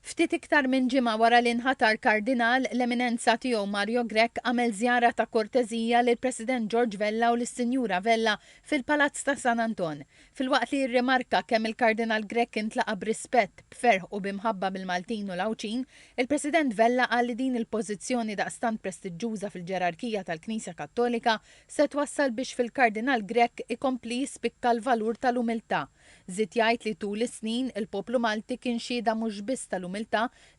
Ftit iktar minn ġimgħa wara li nħatar Kardinal, l-Eminenza tiegħu Mario Grech għamel żjara ta' kortesija lil President George Vella u lis-Sinjura Vella fil-Palazz ta' San Anton. Filwaqt li rrimarka kemm il-Kardinal Grech intlaqa b'rispett, b'ferħ u b'imħabba bil-Maltin u l-Awċin, il-President Vella qal li din il-pożizzjoni daqstant prestiġjuża fil-ġerarkija tal-Knisja Kattolika se twassal biex fil-Kardinal Grech ikompli jispikka l-valur tal-umiltà. Żied jgħid li tul is-snin il-poplu Malti kien xhieda mhux biss tal-umiltà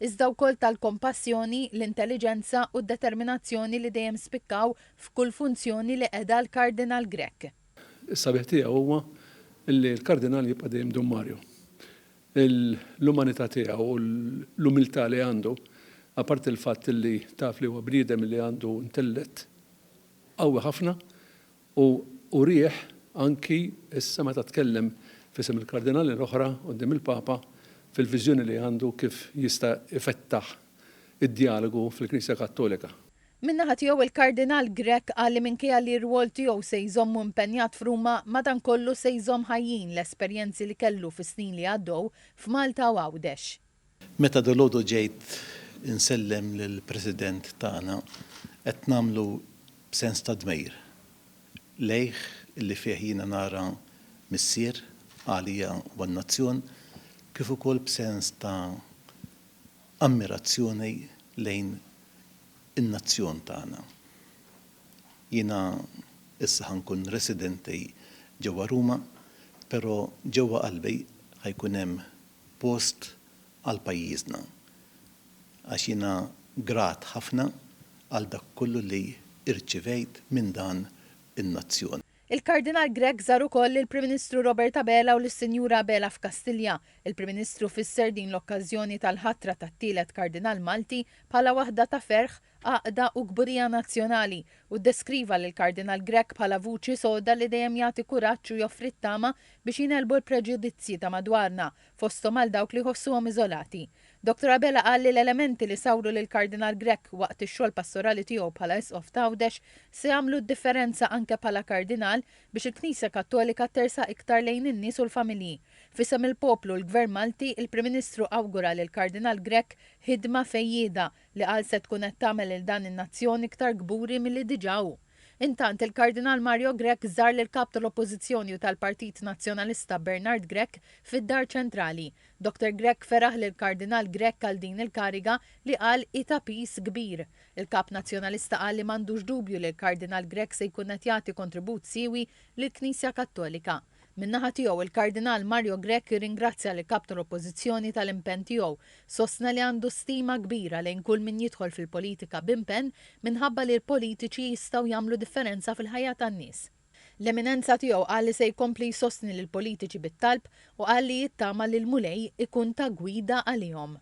iżda wkoll tal-kompassjoni, l-intelligenza u d-determinazzjoni li dejjem spikkaw f'kull funzjoni li qiegħda l-Kardinal Grech. Is-sabiħ tiegħu huwa li l-Kardinal jibqa' dejjem dum Mario. L-umanità tiegħu u l-umiltà li għandu, apart il-fatt li taf li huwa bniedem li għandu intellett qawwi ħafna u rieħ anki issa meta tkellem fisem il-Kardinali l-oħra quddiem il-Papa fil-viżjoni li għandu kif jista' ifettaħ id-dialogu fil-Knisja Kattolika. Min-naħa tiegħu il-Kardinal Grech qal li minkejja li r-rwol tiegħu se jżommu impenjat f'Ruma madankollu se jżomm ħajjin l-esperjenzi li kellu fis-snin li għaddew f'Malta u Għawdex. Meta dolodu ġejt insellem lill-President tagħna qed nagħmlu b'sens ta' dmejr. Lejh illi fih jiena nara missier għalija u n-nazzjon kif ukoll b'sens ta' ammirazzjoni lejn in-nazzjon tagħna. Jiena issa ħankun residenti ġewwa Ruma, però ġewwa qalbi ħajkun hemm post għal pajjiżna. Għax jiena grat ħafna għal dak kollu li irċivejt minn dan in-nazzjon. Il-Kardinal Grech żar ukoll il-Prim Ministru Roberta Bela u lis-Sinjura Bela f'Kastilja. Il-Prim Ministru fisser din l-okkażjoni tal-ħatra tat-tielet Kardinal Malti bħala waħda ta' ferħ, għaqda u kburija nazzjonali u ddeskriva lil Kardinal Grech bħala vuċi soda li dejjem jagħti kuraġġ u joffri t-tama biex jinelbu l-preġudizzji ta' madwarna fosthom għal dawk li jħossuhom iżolati. Dr. Bela qal li l-elementi li sawru lil Kardinal Grech waqt ix-xogħol pastorali tiegħu bħala Isqof ta' Għawdex se jagħmlu d-differenza anke bħala Kardinal biex il-Knisja Kattolika tersaq iktar lejn in-nies u l-familji. Fisem il-poplu l-Gvern Malti, il-Prim Ministru awgura lil Kardinal Grech ħidma fejjieda li qal se tkun qed tagħmel lil dan in-nazzjon iktar kburi milli diġà hu. Intant il-Kardinal Mario Grech żar lill-Kap tal-Oppożizzjoni u tal-Partit Nazzjonalista Bernard Grech fid-Dar Ċentrali. Dr. Grech feraħ lill-Kardinal Grech għal din il-kariga li qal ita pis kbir. Il-Kap Nazzjonalista qal li m'għandux dubju li l-Kardinal Grech se jkun qed jagħti kontribut siewi lill-Knisja Kattolika. Min-naħa tiegħu il-Kardinal Mario Grech ringrazzja l-Kap tal-Oppożizzjoni tal-impenn tiegħu, sostna li għandu stima kbira lejn kull min jidħol fil-politika b'impenn minħabba li l-politiċi jistgħu jagħmlu differenza fil-ħajja tan-nies. L-Eminenza tiegħu qal li se jkompli jsostni lill-politiċi bit-talb u qal li jittama li l-mulej ikun ta' gwida għalihom.